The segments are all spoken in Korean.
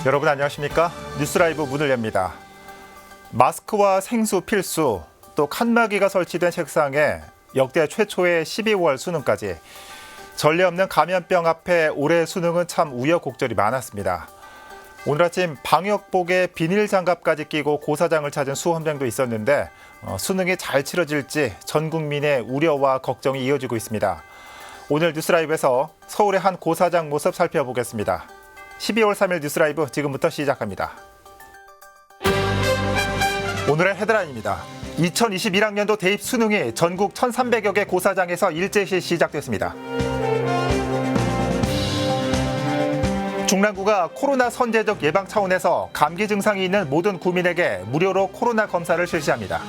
여러분 안녕하십니까? 뉴스라이브 문을 엽니다. 마스크와 생수 필수, 또 칸막이가 설치된 책상에 역대 최초의 12월 수능까지 전례 없는 감염병 앞에 올해 수능은 참 우여곡절이 많았습니다. 오늘 아침 방역복에 비닐 장갑까지 끼고 고사장을 찾은 수험생도 있었는데 수능이 잘 치러질지 전 국민의 우려와 걱정이 이어지고 있습니다. 오늘 뉴스라이브에서 서울의 한 고사장 모습 살펴보겠습니다. 12월 3일 뉴스라이브 지금부터 시작합니다. 오늘의 헤드라인입니다. 2021학년도 대입 수능이 전국 1,300여 개 고사장에서 일제시 시작됐습니다. 중랑구가 코로나 선제적 예방 차원에서 감기 증상이 있는 모든 구민에게 무료로 코로나 검사를 실시합니다.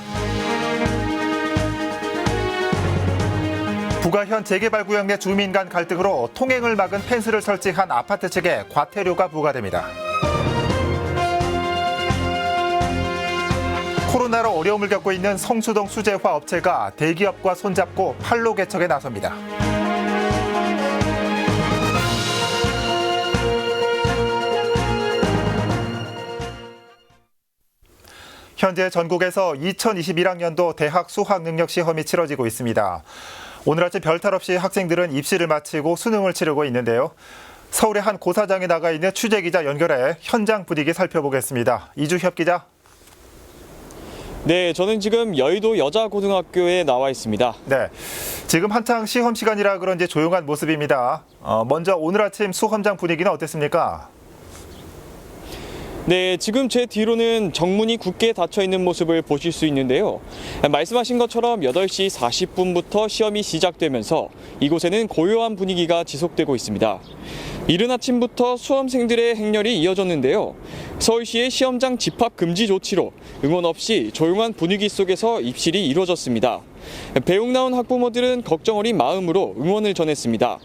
부가현 재개발구역 내 주민 간 갈등으로 통행을 막은 펜스를 설치한 아파트 측에 과태료가 부과됩니다. 코로나로 어려움을 겪고 있는 성수동 수제화 업체가 대기업과 손잡고 판로 개척에 나섭니다. 현재 전국에서 2021학년도 대학 수학능력 시험이 치러지고 있습니다. 오늘 아침 별탈 없이 학생들은 입시를 마치고 수능을 치르고 있는데요. 서울의 한 고사장에 나가 있는 취재기자 연결해 현장 분위기 살펴보겠습니다. 이주협 기자. 네, 저는 지금 여의도 여자고등학교에 나와 있습니다. 네, 지금 한창 시험 시간이라 그런지 조용한 모습입니다. 먼저 오늘 아침 수험장 분위기는 어땠습니까? 네, 지금 제 뒤로는 정문이 굳게 닫혀 있는 모습을 보실 수 있는데요. 말씀하신 것처럼 8시 40분부터 시험이 시작되면서 이곳에는 고요한 분위기가 지속되고 있습니다. 이른 아침부터 수험생들의 행렬이 이어졌는데요. 서울시의 시험장 집합 금지 조치로 응원 없이 조용한 분위기 속에서 입실이 이루어졌습니다. 배웅 나온 학부모들은 걱정 어린 마음으로 응원을 전했습니다.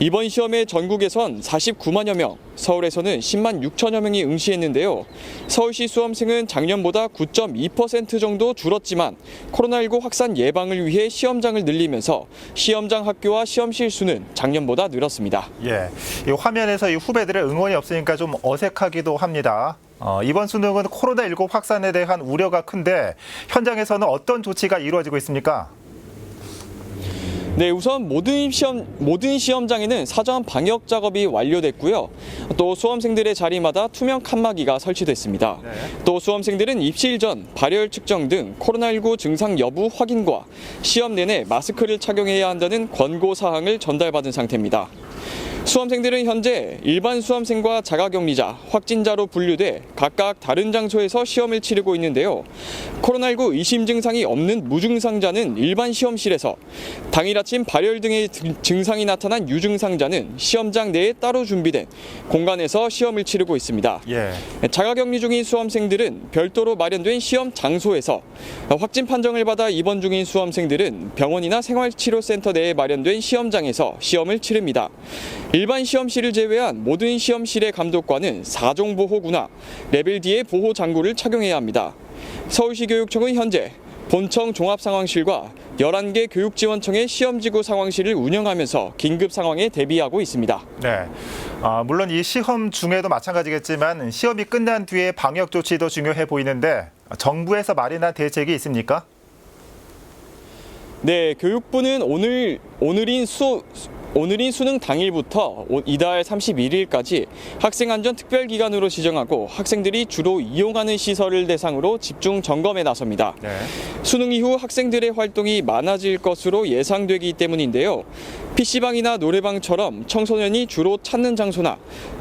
이번 시험에 전국에선 49만여 명, 서울에서는 10만 6천여 명이 응시했는데요. 서울시 수험생은 작년보다 9.2% 정도 줄었지만 코로나19 확산 예방을 위해 시험장을 늘리면서 시험장 학교와 시험실 수는 작년보다 늘었습니다. 예, 이 화면에서 이 후배들의 응원이 없으니까 좀 어색하기도 합니다. 이번 수능은 코로나19 확산에 대한 우려가 큰데 현장에서는 어떤 조치가 이루어지고 있습니까? 네, 우선 모든 시험장에는 사전 방역 작업이 완료됐고요. 또 수험생들의 자리마다 투명 칸막이가 설치됐습니다. 네. 또 수험생들은 입실 전 발열 측정 등 코로나19 증상 여부 확인과 시험 내내 마스크를 착용해야 한다는 권고 사항을 전달받은 상태입니다. 수험생들은 현재 일반 수험생과 자가격리자, 확진자로 분류돼 각각 다른 장소에서 시험을 치르고 있는데요. 코로나19 의심 증상이 없는 무증상자는 일반 시험실에서, 당일 아침 발열 등의 증상이 나타난 유증상자는 시험장 내에 따로 준비된 공간에서 시험을 치르고 있습니다. 예. 자가격리 중인 수험생들은 별도로 마련된 시험 장소에서, 확진 판정을 받아 입원 중인 수험생들은 병원이나 생활치료센터 내에 마련된 시험장에서 시험을 치릅니다. 일반 시험실을 제외한 모든 시험실의 감독관은 4종 보호구나 레벨 D의 보호 장구를 착용해야 합니다. 서울시 교육청은 현재 본청 종합상황실과 11개 교육지원청의 시험지구 상황실을 운영하면서 긴급 상황에 대비하고 있습니다. 네, 물론 이 시험 중에도 마찬가지겠지만 시험이 끝난 뒤에 방역 조치도 중요해 보이는데 정부에서 마련한 대책이 있습니까? 네, 교육부는 오늘인 수능 당일부터 이달 31일까지 학생안전 특별기간으로 지정하고 학생들이 주로 이용하는 시설을 대상으로 집중 점검에 나섭니다. 네. 수능 이후 학생들의 활동이 많아질 것으로 예상되기 때문인데요. PC방이나 노래방처럼 청소년이 주로 찾는 장소나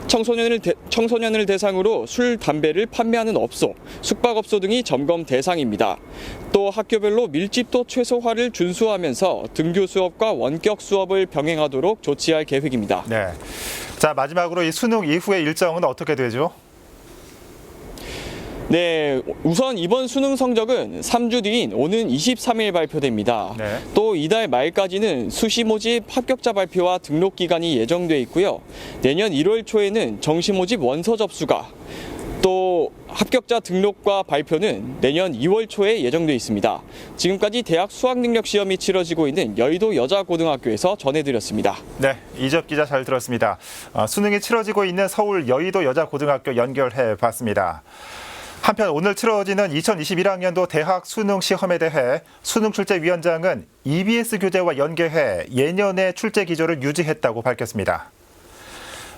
청소년을 대상으로 술, 담배를 판매하는 업소, 숙박업소 등이 점검 대상입니다. 또 학교별로 밀집도 최소화를 준수하면서 등교 수업과 원격 수업을 병행하도록 조치할 계획입니다. 네. 자, 마지막으로 이 수능 이후의 일정은 어떻게 되죠? 네, 우선 이번 수능 성적은 3주 뒤인 오는 23일 발표됩니다. 네. 또 이달 말까지는 수시 모집 합격자 발표와 등록 기간이 예정돼 있고요. 내년 1월 초에는 정시 모집 원서 접수가 또 합격자 등록과 발표는 내년 2월 초에 예정돼 있습니다. 지금까지 대학 수학능력 시험이 치러지고 있는 여의도 여자고등학교에서 전해드렸습니다. 네, 이접 기자 잘 들었습니다. 수능이 치러지고 있는 서울 여의도 여자고등학교 연결해 봤습니다. 한편 오늘 치러지는 2021학년도 대학 수능 시험에 대해 수능출제위원장은 EBS 교재와 연계해 예년의 출제 기조를 유지했다고 밝혔습니다.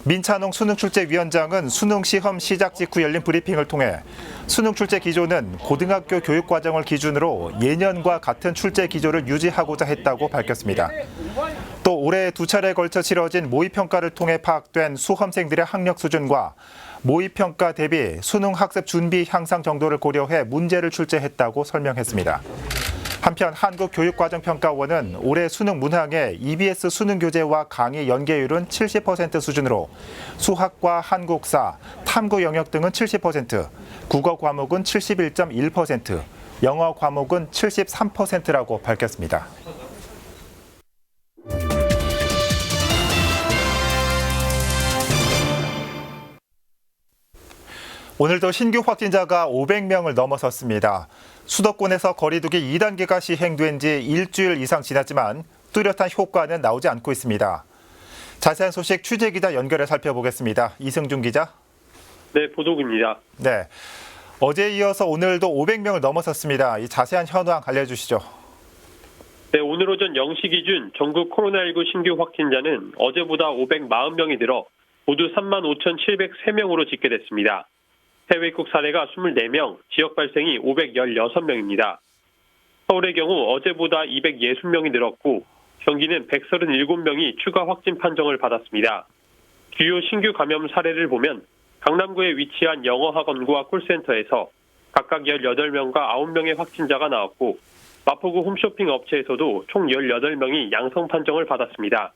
민찬홍 수능출제위원장은 수능시험 시작 직후 열린 브리핑을 통해 수능출제 기조는 고등학교 교육과정을 기준으로 예년과 같은 출제 기조를 유지하고자 했다고 밝혔습니다. 또 올해 2차례에 걸쳐 치러진 모의평가를 통해 파악된 수험생들의 학력 수준과 모의평가 대비 수능 학습 준비 향상 정도를 고려해 문제를 출제했다고 설명했습니다. 한편 한국교육과정평가원은 올해 수능 문항의 EBS 수능 교재와 강의 연계율은 70% 수준으로 수학과 한국사, 탐구 영역 등은 70%, 국어 과목은 71.1%, 영어 과목은 73%라고 밝혔습니다. 오늘도 신규 확진자가 500명을 넘어섰습니다. 수도권에서 거리두기 2단계가 시행된 지 일주일 이상 지났지만 뚜렷한 효과는 나오지 않고 있습니다. 자세한 소식 취재기자 연결해 살펴보겠습니다. 이승준 기자. 네, 보도국입니다. 네, 어제에 이어서 오늘도 500명을 넘어섰습니다. 이 자세한 현황 알려주시죠. 네, 오늘 오전 0시 기준 전국 코로나19 신규 확진자는 어제보다 540명이 늘어 모두 35,703명으로 집계됐습니다. 해외 입국 사례가 24명, 지역 발생이 516명입니다. 서울의 경우 어제보다 260명이 늘었고 경기는 137명이 추가 확진 판정을 받았습니다. 주요 신규 감염 사례를 보면 강남구에 위치한 영어학원과 콜센터에서 각각 18명과 9명의 확진자가 나왔고 마포구 홈쇼핑 업체에서도 총 18명이 양성 판정을 받았습니다.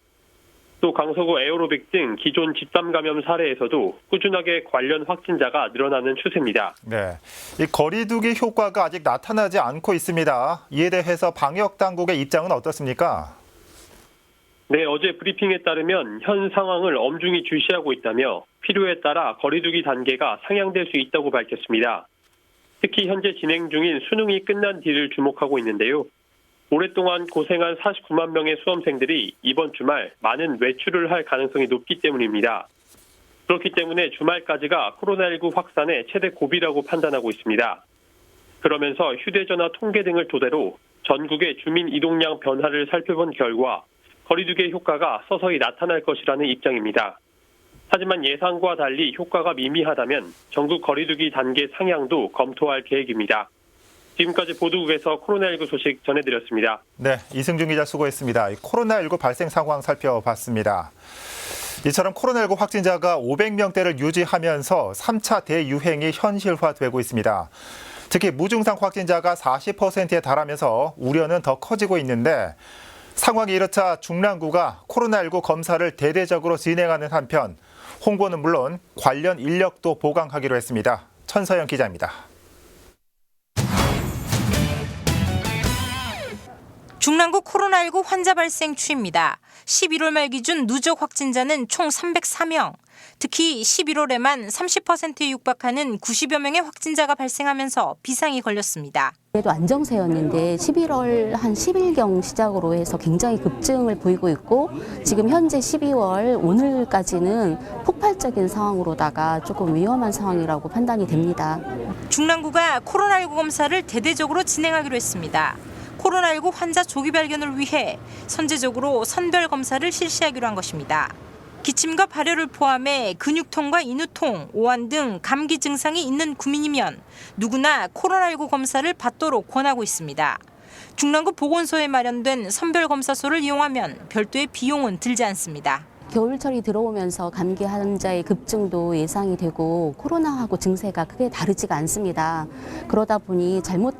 또 강서구 에어로빅 등 기존 집단 감염 사례에서도 꾸준하게 관련 확진자가 늘어나는 추세입니다. 네, 이 거리두기 효과가 아직 나타나지 않고 있습니다. 이에 대해서 방역 당국의 입장은 어떻습니까? 네, 어제 브리핑에 따르면 현 상황을 엄중히 주시하고 있다며 필요에 따라 거리두기 단계가 상향될 수 있다고 밝혔습니다. 특히 현재 진행 중인 수능이 끝난 뒤를 주목하고 있는데요. 오랫동안 고생한 49만 명의 수험생들이 이번 주말 많은 외출을 할 가능성이 높기 때문입니다. 그렇기 때문에 주말까지가 코로나19 확산의 최대 고비라고 판단하고 있습니다. 그러면서 휴대전화 통계 등을 토대로 전국의 주민 이동량 변화를 살펴본 결과 거리두기의 효과가 서서히 나타날 것이라는 입장입니다. 하지만 예상과 달리 효과가 미미하다면 전국 거리두기 단계 상향도 검토할 계획입니다. 지금까지 보도국에서 코로나19 소식 전해드렸습니다. 네, 이승준 기자 수고했습니다. 코로나19 발생 상황 살펴봤습니다. 이처럼 코로나19 확진자가 500명대를 유지하면서 3차 대유행이 현실화되고 있습니다. 특히 무증상 확진자가 40%에 달하면서 우려는 더 커지고 있는데 상황이 이렇자 중랑구가 코로나19 검사를 대대적으로 진행하는 한편 홍보는 물론 관련 인력도 보강하기로 했습니다. 천서영 기자입니다. 중랑구 코로나19 환자 발생 추이입니다. 11월 말 기준 누적 확진자는 총 304명. 특히 11월에만 30%에 육박하는 90여 명의 확진자가 발생하면서 비상이 걸렸습니다. 그래도 안정세였는데 11월 한 10일경 시작으로 해서 굉장히 급증을 보이고 있고 지금 현재 12월 오늘까지는 폭발적인 상황으로다가 조금 위험한 상황이라고 판단이 됩니다. 중랑구가 코로나19 검사를 대대적으로 진행하기로 했습니다. 코로나19 환자 조기 발견을 위해 선제적으로 선별 검사를 실시하기로 한 것입니다. 기침과 발열을 포함해 근육통과 인후통, 오한 등 감기 증상이 있는 구민이면 누구나 코로나19 검사를 받도록 권하고 있습니다. 중랑구 보건소에 마련된 선별검사소를 이용하면 별도의 비용은 들지 않습니다. 겨울철이 들어오면서 감기 환자의 급증도 예상이 되고 코로나하고 증세가 크게 다르지가 않습니다. 그러다 보니 잘못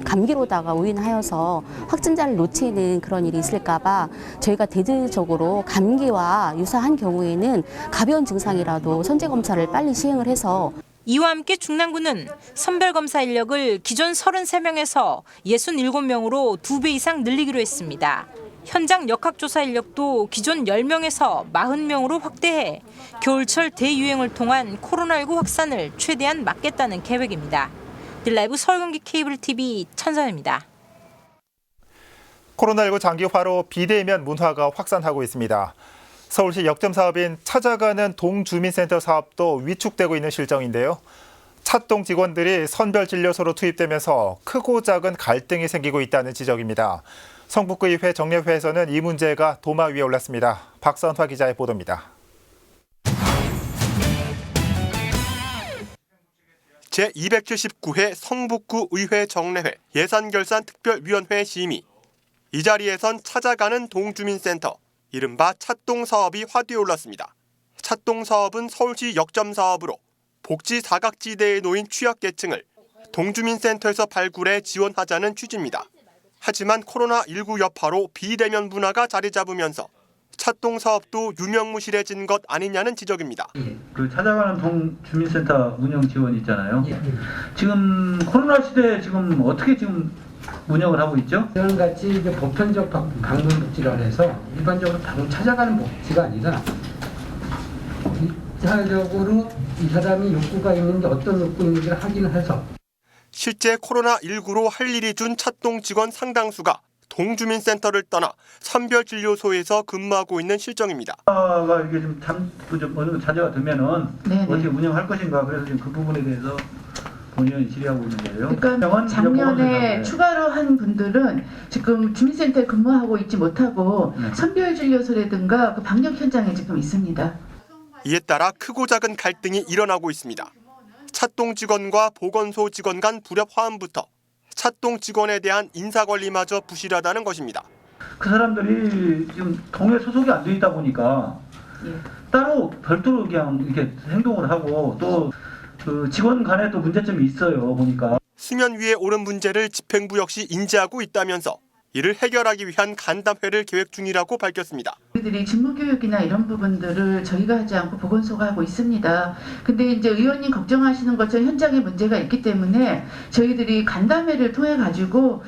감기로다가 오인하여서 확진자를 놓치는 그런 일이 있을까 봐 저희가 대대적으로 감기와 유사한 경우에는 가벼운 증상이라도 선제검사를 빨리 시행을 해서 이와 함께 중랑구는 선별검사 인력을 기존 33명에서 67명으로 2배 이상 늘리기로 했습니다. 현장 역학조사 인력도 기존 10명에서 40명으로 확대해 겨울철 대유행을 통한 코로나19 확산을 최대한 막겠다는 계획입니다. 딜라이브 서울 경기 케이블 TV 천선입니다. 코로나19 장기화로 비대면 문화가 확산하고 있습니다. 서울시 역점 사업인 찾아가는 동주민센터 사업도 위축되고 있는 실정인데요. 찻동 직원들이 선별진료소로 투입되면서 크고 작은 갈등이 생기고 있다는 지적입니다. 성북구의회 정례회에서는 이 문제가 도마 위에 올랐습니다. 박선화 기자의 보도입니다. 제279회 성북구 의회 정례회 예산결산특별위원회 심의. 이 자리에선 찾아가는 동주민센터, 이른바 찻동 사업이 화두에 올랐습니다. 찻동 사업은 서울시 역점 사업으로 복지 사각지대에 놓인 취약계층을 동주민센터에서 발굴해 지원하자는 취지입니다. 하지만 코로나19 여파로 비대면 문화가 자리 잡으면서 찻동 사업도 유명무실해진 것 아니냐는 지적입니다. 그 찾아가는 동주민센터 운영 지원 있잖아요. 지금 코로나 시대에 지금 어떻게 지금 운영을 하고 있죠? 같이 이제 보편적 방문 복지라 해서 일반적으로 찾아가는 복지가 아니라 일차적으로 이 사람이 욕구가 있는지 어떤 욕구 있는지를 확인해서 실제 코로나19로 할 일이 준 찻동 직원 상당수가 동주민센터를 떠나 선별진료소에서 근무하고 있는 실정입니다. 가 이게 좀 어느 정도 자제가 되면은 어떻게 운영할 것인가, 그래서 지금 그 부분에 대해서 본의원이 질의하고 있는 거예요. 그러니까 작년에 추가로 한 분들은 지금 주민센터에 근무하고 있지 못하고 선별진료소라든가 그 방역 현장에 지금 있습니다. 이에 따라 크고 작은 갈등이 일어나고 있습니다. 찻동 직원과 보건소 직원 간 불협 화음부터 찻동 직원에 대한 인사관리마저 부실하다는 것입니다. 그 사람들이 지금 동에 소속이 안 돼 있다 보니까 따로 별도로 그냥 이렇게 행동을 하고 또 그 직원 간에 또 문제점이 있어요, 보니까. 수면 위에 오른 문제를 집행부 역시 인지하고 있다면서 이를 해결하기 위한 간담회를 계획 중이라고 밝혔습니다. 저희들이 직무교육이나 이런 부분들을 저희가 하지 않고 보건소가 하고 있습니다. 근데 이제 의원님 걱정하시는 것처럼 현장에 문제가 있기 때문에 저희들이 간담회를 통해 가지고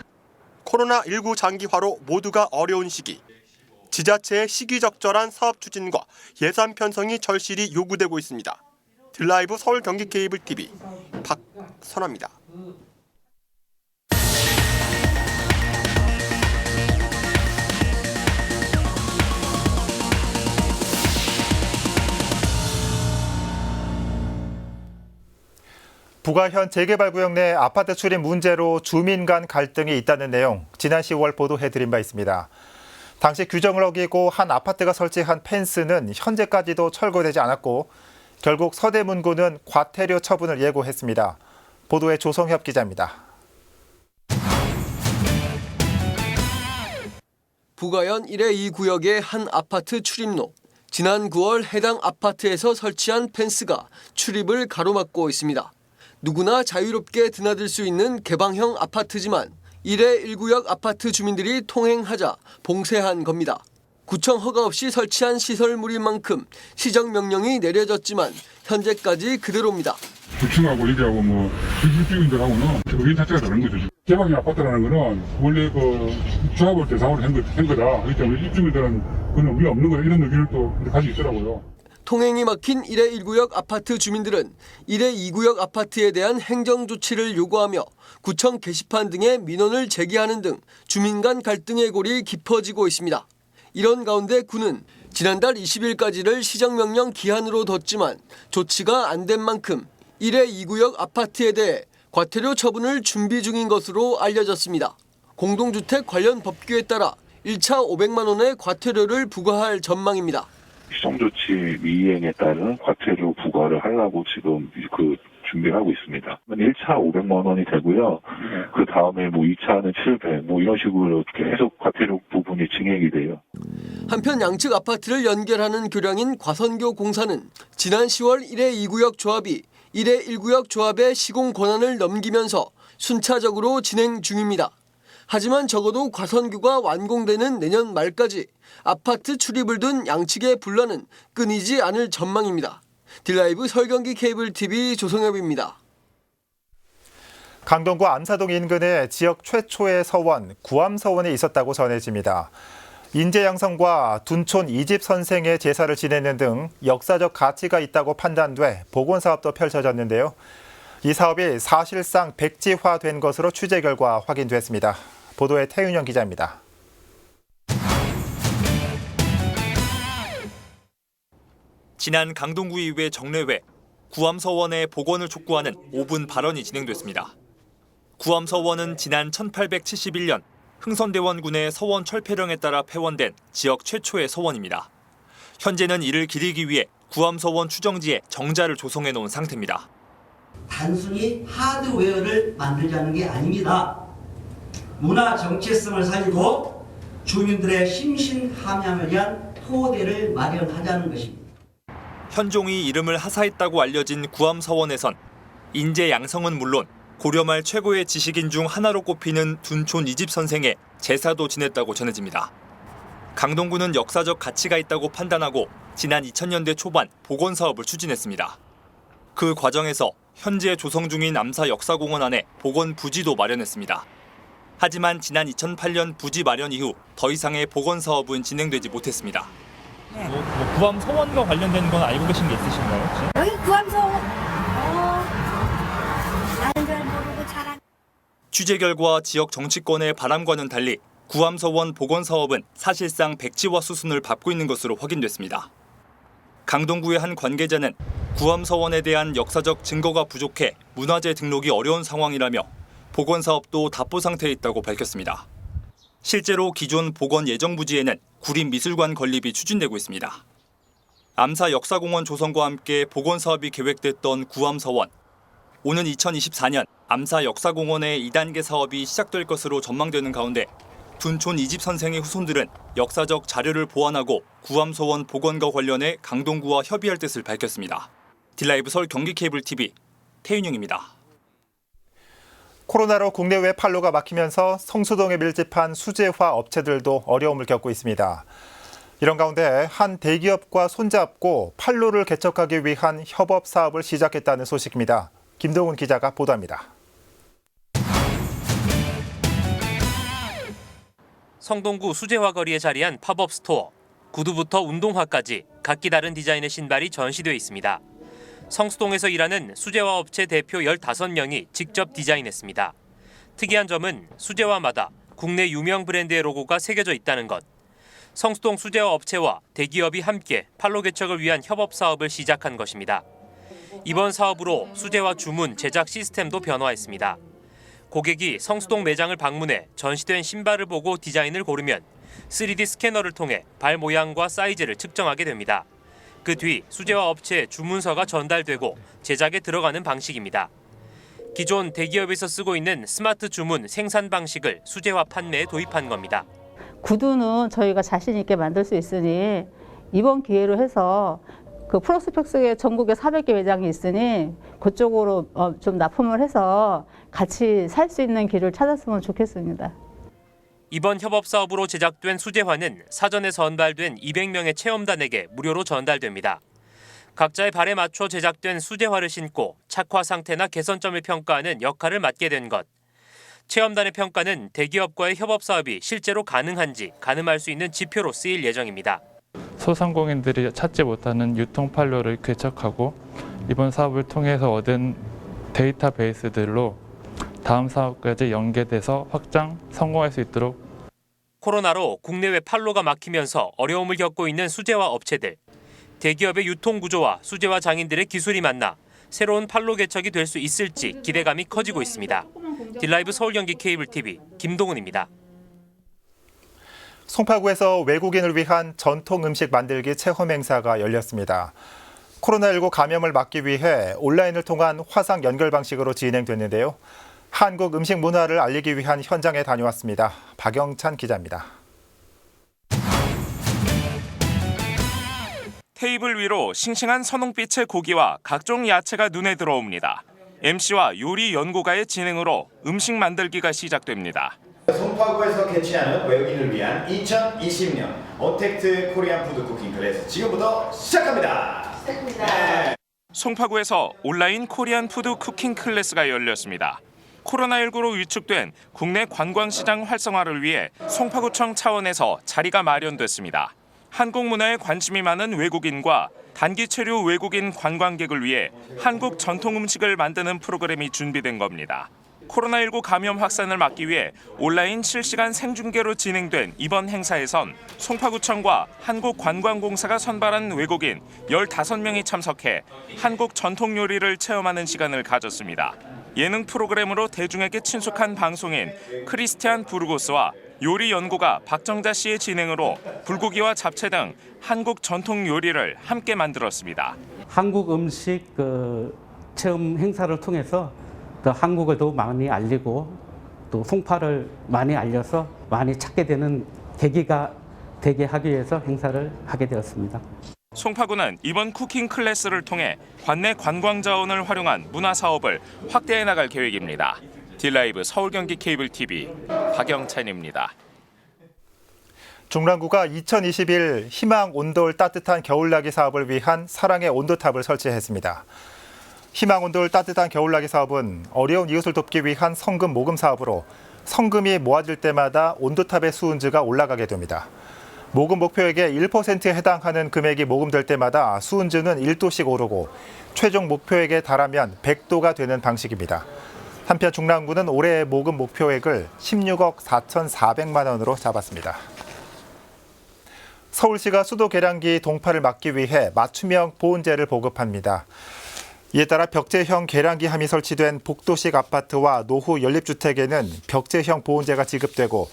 코로나19 장기화로 모두가 어려운 시기. 지자체의 시기적절한 사업 추진과 예산 편성이 절실히 요구되고 있습니다. 딜라이브 서울 경기 케이블 TV 박선화입니다. 부가현 재개발구역 내 아파트 출입 문제로 주민 간 갈등이 있다는 내용 지난 10월 보도해드린 바 있습니다. 당시 규정을 어기고 한 아파트가 설치한 펜스는 현재까지도 철거되지 않았고 결국 서대문구는 과태료 처분을 예고했습니다. 보도에 조성협 기자입니다. 부가현 1회 2구역의 한 아파트 출입로. 지난 9월 해당 아파트에서 설치한 펜스가 출입을 가로막고 있습니다. 누구나 자유롭게 드나들 수 있는 개방형 아파트지만 1회 1구역 아파트 주민들이 통행하자 봉쇄한 겁니다. 구청 허가 없이 설치한 시설물인 만큼 시정명령이 내려졌지만 현재까지 그대로입니다. 구청하고 여기하고 뭐 일주민들하고는 의견 자체가 다른 거죠. 개방형 아파트라는 거는 원래 그 조합을 대상으로 한 거다. 그렇기 때문에 입주민들은 그는 위에 없는 거다 이런 의견을 또 가지고 있더라고요. 통행이 막힌 1회 1구역 아파트 주민들은 1회 2구역 아파트에 대한 행정조치를 요구하며 구청 게시판 등에 민원을 제기하는 등 주민 간 갈등의 골이 깊어지고 있습니다. 이런 가운데 구는 지난달 20일까지를 시정명령 기한으로 뒀지만 조치가 안 된 만큼 1회 2구역 아파트에 대해 과태료 처분을 준비 중인 것으로 알려졌습니다. 공동주택 관련 법규에 따라 1차 500만 원의 과태료를 부과할 전망입니다. 시정조치 미이행에 따른 과태료 부과를 하려고 지금 준비하고 있습니다. 1차 500만 원이 되고요. 그 다음에 2차는 700, 이런 식으로 계속 과태료 부분이 증액이 돼요. 한편 양측 아파트를 연결하는 교량인 과선교 공사는 지난 10월 1회 2구역 조합이 1회 1구역 조합의 시공 권한을 넘기면서 순차적으로 진행 중입니다. 하지만 적어도 과선교가 완공되는 내년 말까지 아파트 출입을 둔 양측의 분란은 끊이지 않을 전망입니다. 딜라이브 서울 경기 케이블 TV 조성엽입니다. 강동구 암사동 인근에 지역 최초의 서원, 구암서원이 있었다고 전해집니다. 인재양성과 둔촌 이집 선생의 제사를 지내는 등 역사적 가치가 있다고 판단돼 복원사업도 펼쳐졌는데요. 이 사업이 사실상 백지화된 것으로 취재 결과 확인됐습니다. 보도에 태윤영 기자입니다. 지난 강동구의회 정례회, 구암서원의 복원을 촉구하는 5분 발언이 진행됐습니다. 구암서원은 지난 1871년 흥선대원군의 서원 철폐령에 따라 폐원된 지역 최초의 서원입니다. 현재는 이를 기리기 위해 구암서원 추정지에 정자를 조성해 놓은 상태입니다. 단순히 하드웨어를 만들자는 게 아닙니다. 문화 정체성을 살리고 주민들의 심신함양을 위한 토대를 마련하자는 것입니다. 현종이 이름을 하사했다고 알려진 구암서원에선 인재 양성은 물론 고려말 최고의 지식인 중 하나로 꼽히는 둔촌 이집 선생의 제사도 지냈다고 전해집니다. 강동구는 역사적 가치가 있다고 판단하고 지난 2000년대 초반 복원 사업을 추진했습니다. 그 과정에서 현재 조성 중인 암사 역사공원 안에 복원 부지도 마련했습니다. 하지만 지난 2008년 부지 마련 이후 더 이상의 복원 사업은 진행되지 못했습니다. 구암서원과 관련된 건 알고 계신 게 있으신가요, 혹시? 여기 구암서원. 나는 잘 모르고 잘. 취재 결과 지역 정치권의 바람과는 달리 구암서원 복원 사업은 사실상 백지화 수순을 밟고 있는 것으로 확인됐습니다. 강동구의 한 관계자는 구암서원에 대한 역사적 증거가 부족해 문화재 등록이 어려운 상황이라며 복원 사업도 답보 상태에 있다고 밝혔습니다. 실제로 기존 복원 예정 부지에는 구림미술관 건립이 추진되고 있습니다. 암사 역사공원 조성과 함께 복원 사업이 계획됐던 구암서원. 오는 2024년 암사 역사공원의 2단계 사업이 시작될 것으로 전망되는 가운데 둔촌 이집 선생의 후손들은 역사적 자료를 보완하고 구암서원 복원과 관련해 강동구와 협의할 뜻을 밝혔습니다. 딜라이브 서울 경기 케이블 TV 태윤영입니다. 코로나로 국내외 판로가 막히면서 성수동에 밀집한 수제화 업체들도 어려움을 겪고 있습니다. 이런 가운데 한 대기업과 손잡고 판로를 개척하기 위한 협업 사업을 시작했다는 소식입니다. 김동훈 기자가 보도합니다. 성동구 수제화 거리에 자리한 팝업 스토어. 구두부터 운동화까지 각기 다른 디자인의 신발이 전시되어 있습니다. 성수동에서 일하는 수제화 업체 대표 15명이 직접 디자인했습니다. 특이한 점은 수제화마다 국내 유명 브랜드의 로고가 새겨져 있다는 것. 성수동 수제화 업체와 대기업이 함께 판로 개척을 위한 협업 사업을 시작한 것입니다. 이번 사업으로 수제화 주문, 제작 시스템도 변화했습니다. 고객이 성수동 매장을 방문해 전시된 신발을 보고 디자인을 고르면 3D 스캐너를 통해 발 모양과 사이즈를 측정하게 됩니다. 그 뒤 수제화 업체에 주문서가 전달되고 제작에 들어가는 방식입니다. 기존 대기업에서 쓰고 있는 스마트 주문 생산 방식을 수제화 판매에 도입한 겁니다. 구두는 저희가 자신 있게 만들 수 있으니 이번 기회로 해서 그 프로스펙스에 전국에 400개 매장이 있으니 그쪽으로 좀 납품을 해서 같이 살 수 있는 길을 찾았으면 좋겠습니다. 이번 협업 사업으로 제작된 수제화는 사전에 전달된 200명의 체험단에게 무료로 전달됩니다. 각자의 발에 맞춰 제작된 수제화를 신고 착화 상태나 개선점을 평가하는 역할을 맡게 된 것. 체험단의 평가는 대기업과의 협업 사업이 실제로 가능한지 가늠할 수 있는 지표로 쓰일 예정입니다. 소상공인들이 찾지 못하는 유통 판로를 개척하고 이번 사업을 통해서 얻은 데이터베이스들로 다음 사업까지 연계돼서 확장, 성공할 수 있도록. 코로나로 국내외 판로가 막히면서 어려움을 겪고 있는 수제화 업체들. 대기업의 유통 구조와 수제화 장인들의 기술이 만나 새로운 판로 개척이 될 수 있을지 기대감이 커지고 있습니다. 딜라이브 서울 경기 케이블 TV 김동훈입니다. 송파구에서 외국인을 위한 전통 음식 만들기 체험 행사가 열렸습니다. 코로나19 감염을 막기 위해 온라인을 통한 화상 연결 방식으로 진행됐는데요. 한국 음식 문화를 알리기 위한 현장에 다녀왔습니다. 박영찬 기자입니다. 테이블 위로 싱싱한 선홍빛의 고기와 각종 야채가 눈에 들어옵니다. MC와 요리 연구가의 진행으로 음식 만들기가 시작됩니다. 송파구에서 개최하는 외국인을 위한 2020년 어택트 코리안 푸드 쿠킹 클래스 지금부터 시작합니다. 네. 송파구에서 온라인 코리안 푸드 쿠킹 클래스가 열렸습니다. 코로나19로 위축된 국내 관광시장 활성화를 위해 송파구청 차원에서 자리가 마련됐습니다. 한국 문화에 관심이 많은 외국인과 단기 체류 외국인 관광객을 위해 한국 전통 음식을 만드는 프로그램이 준비된 겁니다. 코로나19 감염 확산을 막기 위해 온라인 실시간 생중계로 진행된 이번 행사에선 송파구청과 한국관광공사가 선발한 외국인 15명이 참석해 한국 전통 요리를 체험하는 시간을 가졌습니다. 예능 프로그램으로 대중에게 친숙한 방송인 크리스티안 부르고스와 요리 연구가 박정자 씨의 진행으로 불고기와 잡채 등 한국 전통 요리를 함께 만들었습니다. 한국 음식 체험 행사를 통해서 또 한국을 더 많이 알리고 또 송파를 많이 알려서 많이 찾게 되는 계기가 되게 하기 위해서 행사를 하게 되었습니다. 송파구는 이번 쿠킹 클래스를 통해 관내 관광 자원을 활용한 문화 사업을 확대해 나갈 계획입니다. 딜라이브 서울 경기 케이블 TV 박영찬입니다. 중랑구가 2021 희망 온돌 따뜻한 겨울나기 사업을 위한 사랑의 온도탑을 설치했습니다. 희망 온돌 따뜻한 겨울나기 사업은 어려운 이웃을 돕기 위한 성금 모금 사업으로 성금이 모아질 때마다 온도탑의 수은지가 올라가게 됩니다. 모금 목표액의 1%에 해당하는 금액이 모금될 때마다 수은지는 1도씩 오르고 최종 목표액에 달하면 100도가 되는 방식입니다. 한편 중랑구는 올해의 모금 목표액을 16억 4,400만 원으로 잡았습니다. 서울시가 수도 계량기 동파를 막기 위해 맞춤형 보온재를 보급합니다. 이에 따라 벽제형 계량기함이 설치된 복도식 아파트와 노후 연립주택에는 벽제형 보온재가 지급되고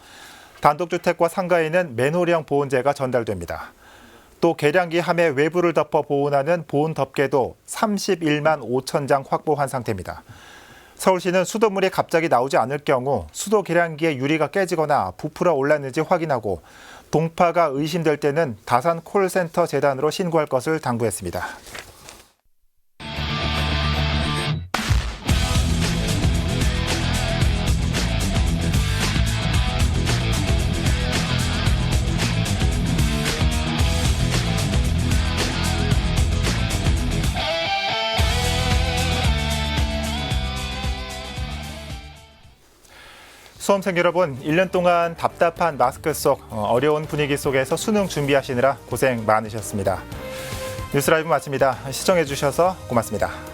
단독주택과 상가에는 맨홀형 보온재가 전달됩니다. 또 계량기함의 외부를 덮어 보온하는 보온 덮개도 31만 5천 장 확보한 상태입니다. 서울시는 수돗물이 갑자기 나오지 않을 경우 수도 계량기의 유리가 깨지거나 부풀어 올랐는지 확인하고 동파가 의심될 때는 다산 콜센터 재단으로 신고할 것을 당부했습니다. 수험생 여러분, 1년 동안 답답한 마스크 속 어려운 분위기 속에서 수능 준비하시느라 고생 많으셨습니다. 뉴스라이브 마칩니다. 시청해 주셔서 고맙습니다.